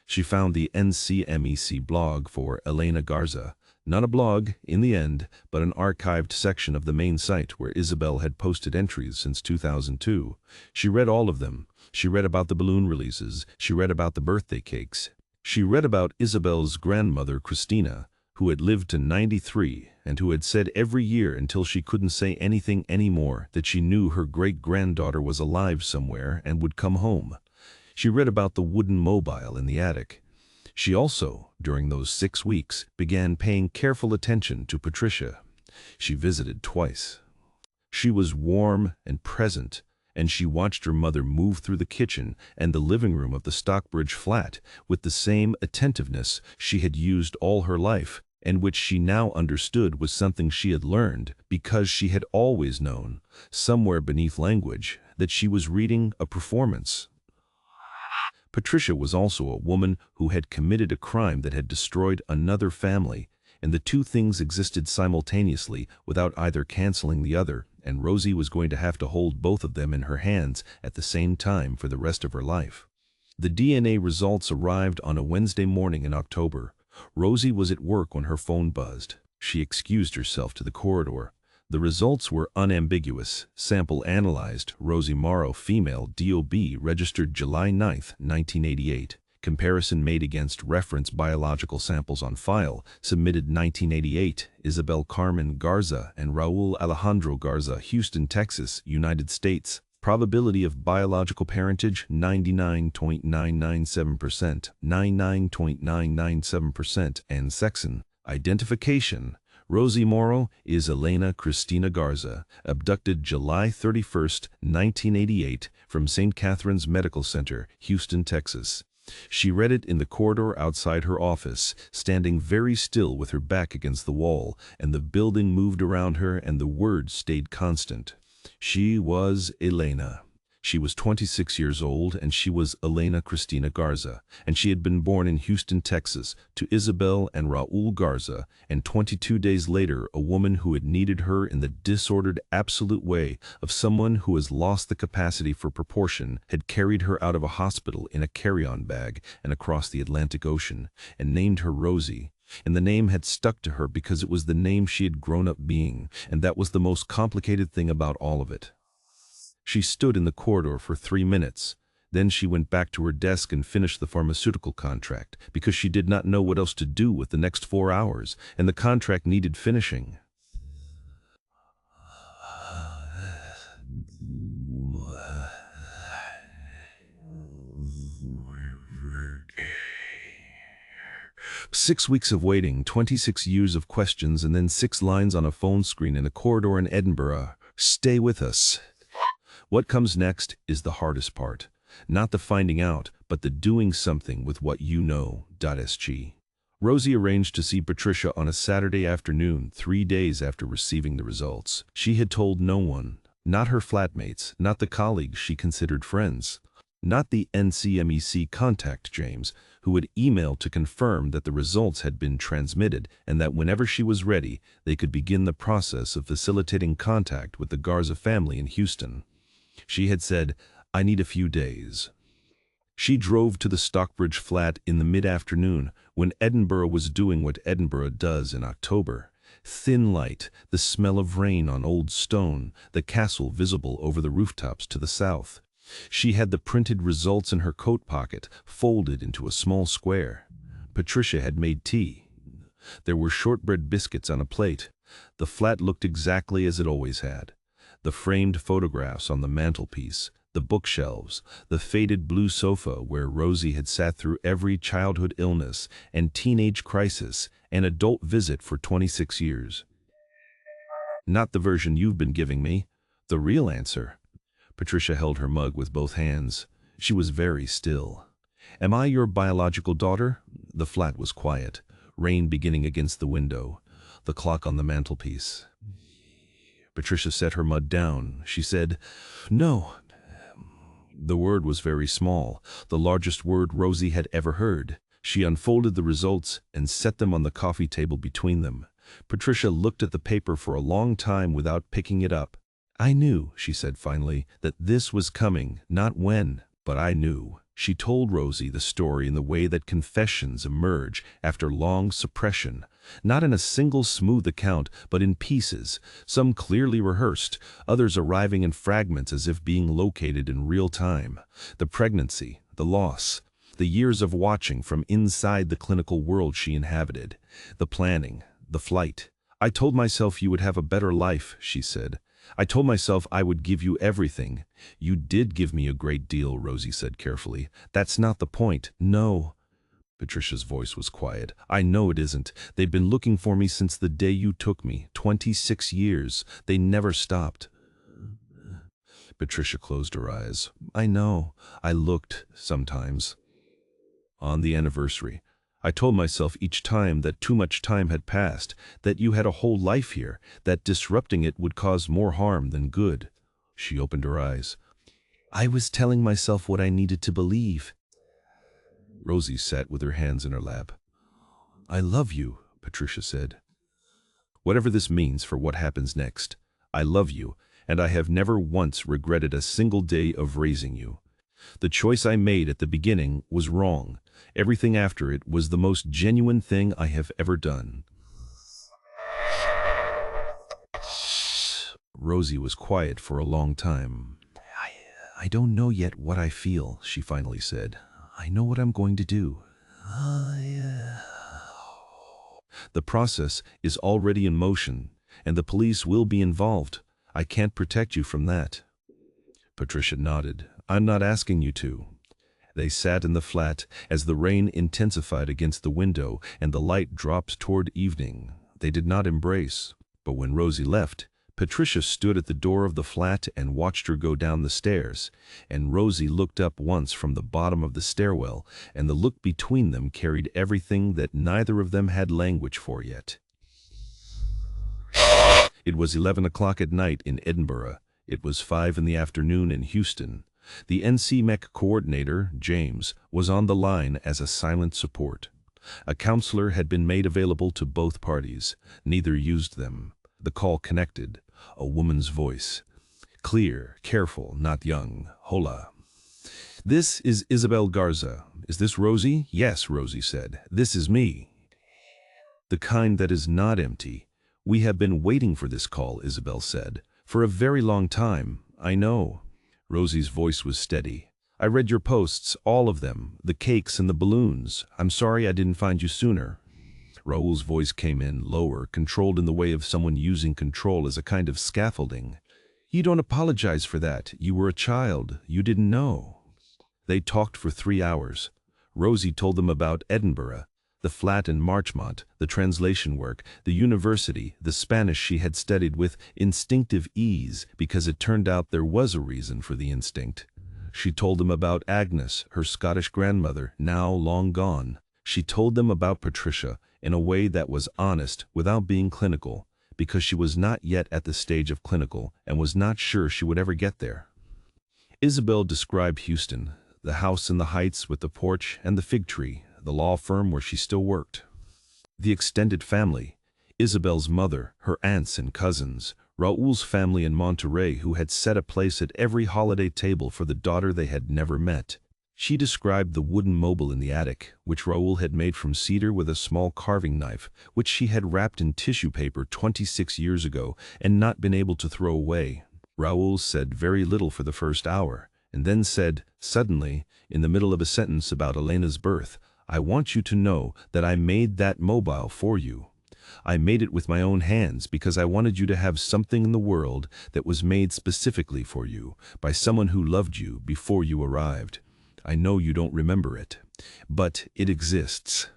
S1: She found the NCMEC blog for Elena Garza, not a blog in the end, but an archived section of the main site where Isabel had posted entries since 2002. She read all of them. She read about the balloon releases. She read about the birthday cakes. She read about Isabel's grandmother, Cristina, who had lived to 93 and who had said every year until she couldn't say anything anymore that she knew her great-granddaughter was alive somewhere and would come home. She read about the wooden mobile in the attic. She also, during those 6 weeks, began paying careful attention to Patricia. She visited twice. She was warm and present, and she watched her mother move through the kitchen and the living room of the Stockbridge flat with the same attentiveness she had used all her life, and which she now understood was something she had learned because she had always known, somewhere beneath language, that she was reading a performance. Patricia was also a woman who had committed a crime that had destroyed another family, and the two things existed simultaneously without either canceling the other, and Rosie was going to have to hold both of them in her hands at the same time for the rest of her life. The DNA results arrived on a Wednesday morning in October. Rosie was at work when her phone buzzed. She excused herself to the corridor. The results were unambiguous. Sample analyzed, Rosie Morrow, female, DOB, registered July 9, 1988. Comparison made against reference biological samples on file, submitted 1988, Isabel Carmen Garza and Raúl Alejandro Garza, Houston, Texas, United States. Probability of biological parentage, 99.997%, 99.997%, and sexon. Identification. Rosie Morrow is Elena Cristina Garza, abducted July 31, 1988, from St. Catherine's Medical Center, Houston, Texas. She read it in the corridor outside her office, standing very still with her back against the wall, and the building moved around her and the words stayed constant. She was Elena. She was 26 years old, and she was Elena Cristina Garza, and she had been born in Houston, Texas, to Isabel and Raúl Garza, and 22 days later a woman who had needed her in the disordered, absolute way of someone who has lost the capacity for proportion, had carried her out of a hospital in a carry-on bag and across the Atlantic Ocean, and named her Rosie. And the name had stuck to her because it was the name she had grown up being, and that was the most complicated thing about all of it. She stood in the corridor for 3 minutes. Then she went back to her desk and finished the pharmaceutical contract, because she did not know what else to do with the next 4 hours, and the contract needed finishing. "6 weeks of waiting, 26 years of questions, and then 6 lines on a phone screen in a corridor in Edinburgh. Stay with us. What comes next is the hardest part. Not the finding out, but the doing something with what you know. SG. Rosie arranged to see Patricia on a Saturday afternoon, 3 days after receiving the results. She had told no one, not her flatmates, not the colleagues she considered friends, not the NCMEC contact James, who would email to confirm that the results had been transmitted and that whenever she was ready, they could begin the process of facilitating contact with the Garza family in Houston. She had said, "I need a few days." She drove to the Stockbridge flat in the mid-afternoon when Edinburgh was doing what Edinburgh does in October. Thin light, the smell of rain on old stone, the castle visible over the rooftops to the south. She had the printed results in her coat pocket, folded into a small square. Patricia had made tea. There were shortbread biscuits on a plate. The flat looked exactly as it always had. The framed photographs on the mantelpiece, the bookshelves, the faded blue sofa where Rosie had sat through every childhood illness and teenage crisis and adult visit for 26 years. "Not the version you've been giving me. The real answer." Patricia held her mug with both hands. She was very still. "Am I your biological daughter?" The flat was quiet, rain beginning against the window, the clock on the mantelpiece. Patricia set her mud down. She said, "No." The word was very small, the largest word Rosie had ever heard. She unfolded the results and set them on the coffee table between them. Patricia looked at the paper for a long time without picking it up. "I knew," she said finally, "that this was coming, not when, but I knew." She told Rosie the story in the way that confessions emerge after long suppression, not in a single smooth account, but in pieces, some clearly rehearsed, others arriving in fragments as if being located in real time. The pregnancy, the loss, the years of watching from inside the clinical world she inhabited, the planning, the flight. "I told myself you would have a better life," she said. "I told myself I would give you everything." "You did give me a great deal," Rosie said carefully. "That's not the point." "No." Patricia's voice was quiet. "I know it isn't. They've been looking for me since the day you took me. 26 years. They never stopped." Patricia closed her eyes. "I know. I looked, sometimes." On the anniversary, I told myself each time that too much time had passed, that you had a whole life here, that disrupting it would cause more harm than good. She opened her eyes. "I was telling myself what I needed to believe." Rosie sat with her hands in her lap. "I love you," Patricia said. "Whatever this means for what happens next, I love you, and I have never once regretted a single day of raising you. The choice I made at the beginning was wrong. Everything after it was the most genuine thing I have ever done." Rosie was quiet for a long time. I don't know yet what I feel," she finally said. "I know what I'm going to do. The process is already in motion, and the police will be involved. I can't protect you from that." Patricia nodded. "I'm not asking you to." They sat in the flat as the rain intensified against the window and the light dropped toward evening. They did not embrace, but when Rosie left, Patricia stood at the door of the flat and watched her go down the stairs, and Rosie looked up once from the bottom of the stairwell, and the look between them carried everything that neither of them had language for yet. It was 11 o'clock at night in Edinburgh. It was 5 in the afternoon in Houston. The NCMEC coordinator, James, was on the line as a silent support. A counselor had been made available to both parties. Neither used them. The call connected. A woman's voice. Clear, careful, not young. "Hola. This is Isabel Garza. Is this Rosie?" "Yes," Rosie said. "This is me." "The kind that is not empty. We have been waiting for this call," Isabel said. "For a very long time. I know." Rosie's voice was steady. "I read your posts, all of them, the cakes and the balloons. I'm sorry I didn't find you sooner." Raúl's voice came in, lower, controlled in the way of someone using control as a kind of scaffolding. "You don't apologize for that. You were a child. You didn't know." They talked for 3 hours. Rosie told them about Edinburgh, the flat in Marchmont, the translation work, the university, the Spanish she had studied with instinctive ease because it turned out there was a reason for the instinct. She told them about Agnes, her Scottish grandmother, now long gone. She told them about Patricia in a way that was honest without being clinical, because she was not yet at the stage of clinical and was not sure she would ever get there. Isabel described Houston, the house in the Heights with the porch and the fig tree, the law firm where she still worked. The extended family, Isabel's mother, her aunts and cousins, Raúl's family in Monterey who had set a place at every holiday table for the daughter they had never met. She described the wooden mobile in the attic, which Raúl had made from cedar with a small carving knife, which she had wrapped in tissue paper 26 years ago and not been able to throw away. Raúl said very little for the first hour, and then said, suddenly, in the middle of a sentence about Elena's birth, "I want you to know that I made that mobile for you. I made it with my own hands because I wanted you to have something in the world that was made specifically for you, by someone who loved you before you arrived. I know you don't remember it, but it exists."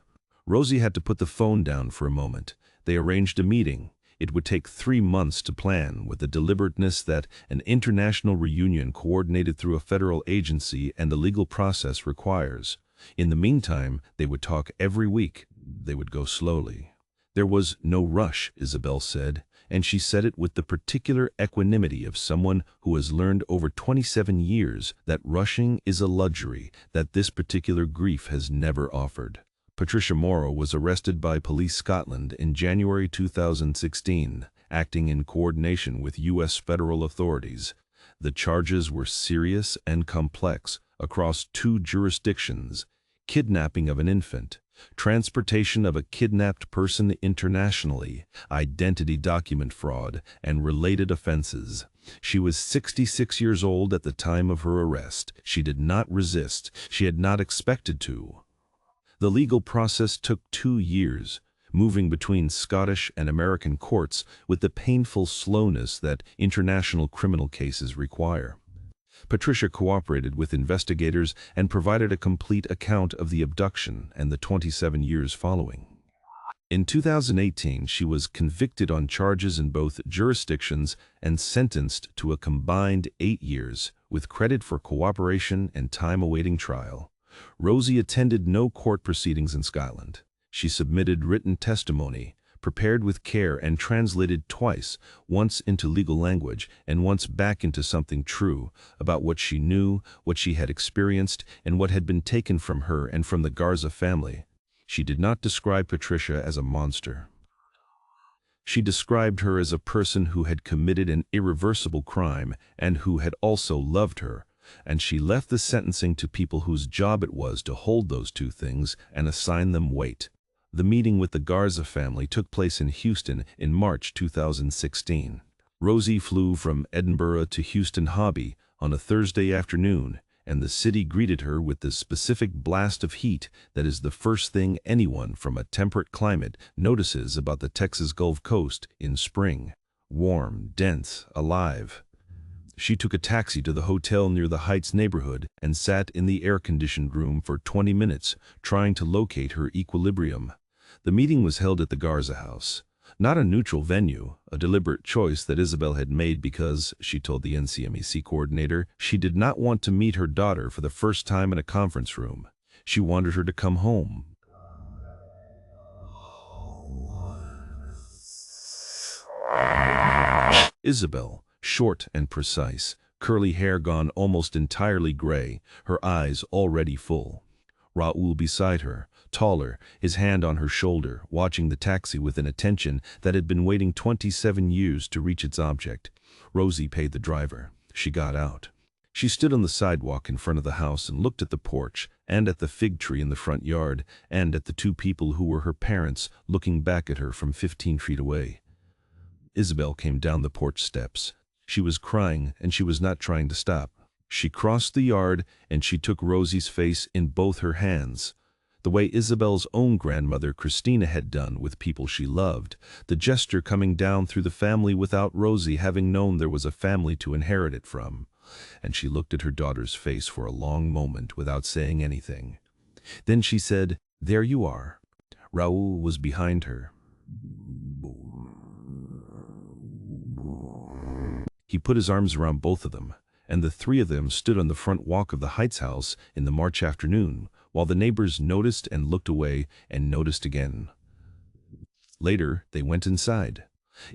S1: Rosie had to put the phone down for a moment. They arranged a meeting. It would take 3 months to plan, with the deliberateness that an international reunion coordinated through a federal agency and the legal process requires. In the meantime, they would talk every week. They would go slowly. There was no rush, Isabel said, and she said it with the particular equanimity of someone who has learned over 27 years that rushing is a luxury that this particular grief has never offered. Patricia Morrow was arrested by Police Scotland in January 2016, acting in coordination with U.S. federal authorities. The charges were serious and complex across 2 jurisdictions: kidnapping of an infant, transportation of a kidnapped person internationally, identity document fraud, and related offenses. She was 66 years old at the time of her arrest. She did not resist. She had not expected to. The legal process took 2 years, moving between Scottish and American courts with the painful slowness that international criminal cases require. Patricia cooperated with investigators and provided a complete account of the abduction and the 27 years following. In 2018, she was convicted on charges in both jurisdictions and sentenced to a combined 8 years, with credit for cooperation and time awaiting trial. Rosie attended no court proceedings in Scotland. She submitted written testimony, prepared with care and translated twice, once into legal language and once back into something true, about what she knew, what she had experienced, and what had been taken from her and from the Garza family. She did not describe Patricia as a monster. She described her as a person who had committed an irreversible crime and who had also loved her, and she left the sentencing to people whose job it was to hold those 2 things and assign them weight. The meeting with the Garza family took place in Houston in March 2016. Rosie flew from Edinburgh to Houston Hobby on a Thursday afternoon, and the city greeted her with the specific blast of heat that is the first thing anyone from a temperate climate notices about the Texas Gulf Coast in spring. Warm, dense, alive. She took a taxi to the hotel near the Heights neighborhood and sat in the air-conditioned room for 20 minutes, trying to locate her equilibrium. The meeting was held at the Garza house. Not a neutral venue, a deliberate choice that Isabel had made because, she told the NCMEC coordinator, she did not want to meet her daughter for the first time in a conference room. She wanted her to come home. Isabel, short and precise, curly hair gone almost entirely gray, her eyes already full. Raúl beside her, taller, his hand on her shoulder, watching the taxi with an attention that had been waiting 27 years to reach its object. Rosie paid the driver. She got out. She stood on the sidewalk in front of the house and looked at the porch, and at the fig tree in the front yard, and at the 2 people who were her parents looking back at her from 15 feet away. Isabel came down the porch steps. She was crying, and she was not trying to stop. She crossed the yard, and she took Rosie's face in both her hands, the way Isabel's own grandmother Cristina had done with people she loved, the gesture coming down through the family without Rosie having known there was a family to inherit it from. And she looked at her daughter's face for a long moment without saying anything. Then she said, "There you are." Raúl was behind her. He put his arms around both of them, and the 3 of them stood on the front walk of the Heights house in the March afternoon, while the neighbors noticed and looked away and noticed again. Later, they went inside.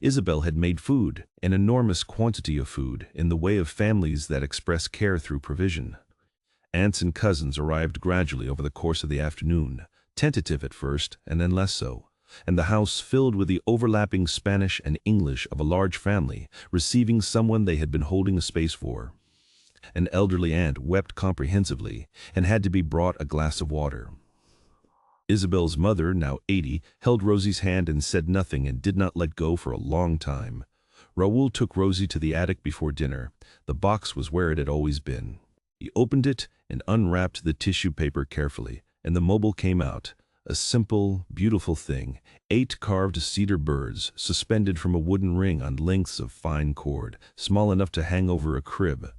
S1: Isabel had made food, an enormous quantity of food, in the way of families that express care through provision. Aunts and cousins arrived gradually over the course of the afternoon, tentative at first and then less so, and the house filled with the overlapping Spanish and English of a large family, receiving someone they had been holding a space for. An elderly aunt wept comprehensively and had to be brought a glass of water. Isabel's mother, now 80, held Rosie's hand and said nothing and did not let go for a long time. Raúl took Rosie to the attic before dinner. The box was where it had always been. He opened it and unwrapped the tissue paper carefully, and the mobile came out. A simple, beautiful thing, 8 carved cedar birds suspended from a wooden ring on lengths of fine cord, small enough to hang over a crib.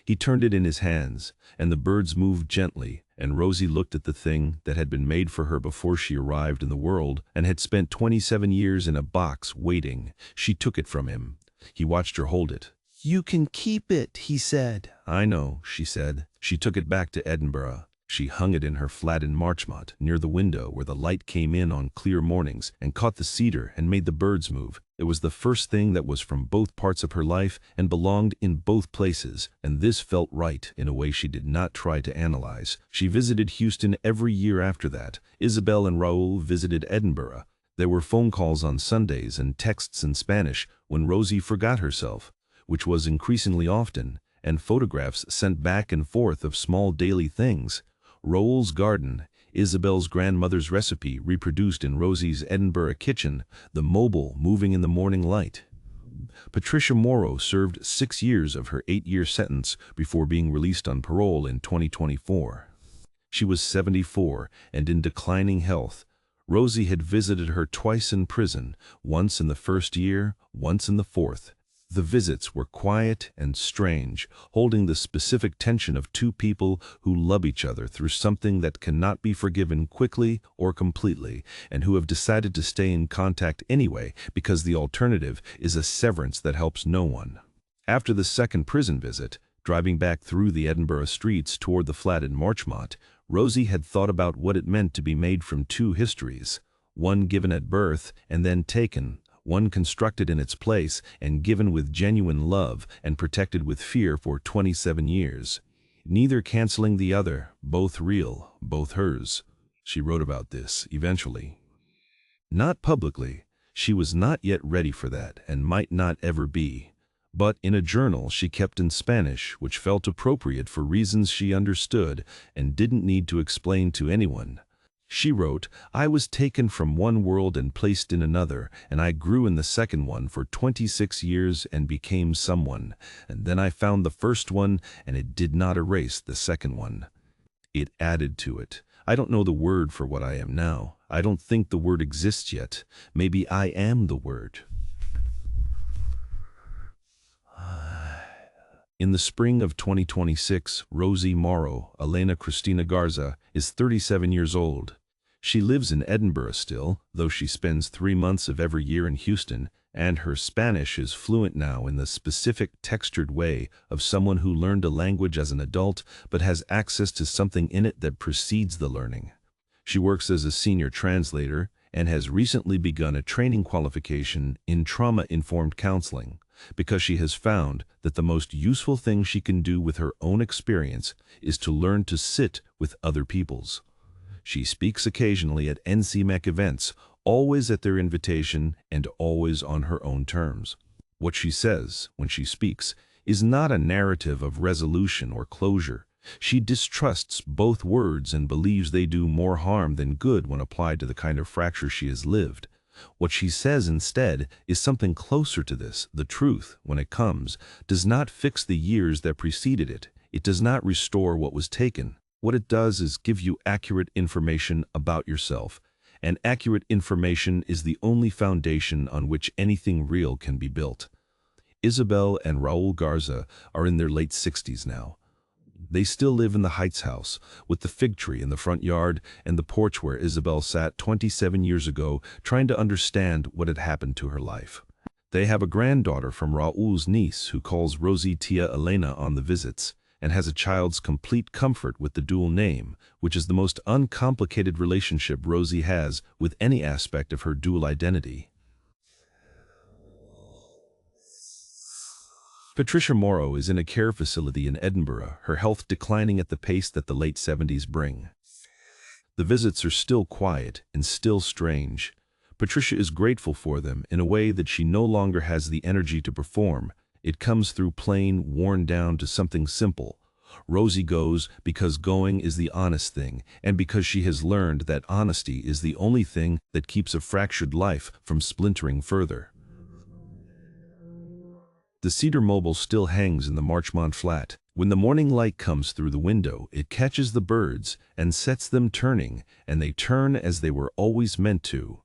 S1: He turned it in his hands, and the birds moved gently, and Rosie looked at the thing that had been made for her before she arrived in the world and had spent 27 years in a box waiting. She took it from him. He watched her hold it. "You can keep it," he said. "I know," she said. She took it back to Edinburgh. She hung it in her flat in Marchmont, near the window where the light came in on clear mornings and caught the cedar and made the birds move. It was the first thing that was from both parts of her life and belonged in both places, and this felt right in a way she did not try to analyze. She visited Houston every year after that. Isabel and Raúl visited Edinburgh. There were phone calls on Sundays and texts in Spanish when Rosie forgot herself, which was increasingly often, and photographs sent back and forth of small daily things. Raúl's garden, Isabel's grandmother's recipe reproduced in Rosie's Edinburgh kitchen, the mobile moving in the morning light. Patricia Morrow served 6 years of her 8-year sentence before being released on parole in 2024. She was 74 and in declining health. Rosie had visited her twice in prison, once in the first year, once in the fourth. The visits were quiet and strange, holding the specific tension of two people who love each other through something that cannot be forgiven quickly or completely, and who have decided to stay in contact anyway because the alternative is a severance that helps no one. After the second prison visit, driving back through the Edinburgh streets toward the flat in Marchmont, Rosie had thought about what it meant to be made from two histories, one given at birth and then taken, one constructed in its place and given with genuine love and protected with fear for 27 years. Neither canceling the other, both real, both hers. She wrote about this, eventually. Not publicly. She was not yet ready for that and might not ever be. But in a journal she kept in Spanish, which felt appropriate for reasons she understood and didn't need to explain to anyone. She wrote, "I was taken from one world and placed in another, and I grew in the second one for 26 years and became someone. And then I found the first one, and it did not erase the second one. It added to it. I don't know the word for what I am now. I don't think the word exists yet. Maybe I am the word." In the spring of 2026, Rosie Morrow, Elena Cristina Garza, is 37 years old. She lives in Edinburgh still, though she spends 3 months of every year in Houston, and her Spanish is fluent now in the specific, textured way of someone who learned a language as an adult but has access to something in it that precedes the learning. She works as a senior translator and has recently begun a training qualification in trauma-informed counseling, because she has found that the most useful thing she can do with her own experience is to learn to sit with other people's. She speaks occasionally at NCMEC events, always at their invitation and always on her own terms. What she says, when she speaks, is not a narrative of resolution or closure. She distrusts both words and believes they do more harm than good when applied to the kind of fracture she has lived. What she says instead is something closer to this. The truth, when it comes, does not fix the years that preceded it. It does not restore what was taken. What it does is give you accurate information about yourself, and accurate information is the only foundation on which anything real can be built. Isabel and Raúl Garza are in their late 60s now. They still live in the Heights house, with the fig tree in the front yard and the porch where Isabel sat 27 years ago trying to understand what had happened to her life. They have a granddaughter from Raúl's niece who calls Rosie Tia Elena on the visits, and has a child's complete comfort with the dual name, which is the most uncomplicated relationship Rosie has with any aspect of her dual identity. Patricia Morrow is in a care facility in Edinburgh, her health declining at the pace that the late 70s bring. The visits are still quiet and still strange. Patricia is grateful for them in a way that she no longer has the energy to perform. It comes through plain, worn down to something simple. Rosie goes because going is the honest thing, and because she has learned that honesty is the only thing that keeps a fractured life from splintering further. The cedar mobile still hangs in the Marchmont flat. When the morning light comes through the window, it catches the birds and sets them turning, and they turn as they were always meant to.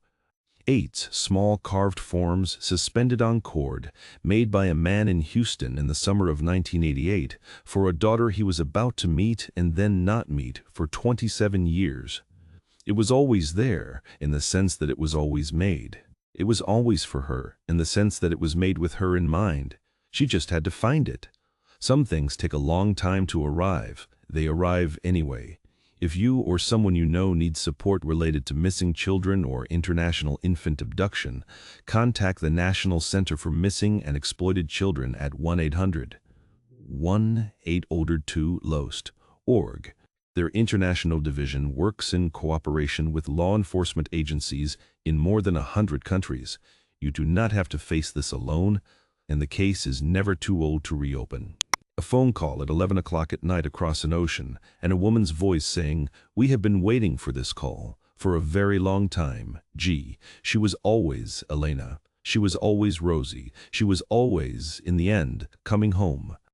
S1: 8 small carved forms suspended on cord, made by a man in Houston in the summer of 1988 for a daughter he was about to meet and then not meet for 27 years. It was always there, in the sense that it was always made. It was always for her, in the sense that it was made with her in mind. She just had to find it. Some things take a long time to arrive. They arrive anyway. If you or someone you know needs support related to missing children or international infant abduction, contact the National Center for Missing and Exploited Children at 1-800-1-8-2-LOST.org. Their international division works in cooperation with law enforcement agencies in more than 100 countries. You do not have to face this alone, and the case is never too old to reopen. A phone call at 11 o'clock at night across an ocean, and a woman's voice saying, "We have been waiting for this call for a very long time. Gee, she was always Elena. She was always Rosie. She was always, in the end, coming home."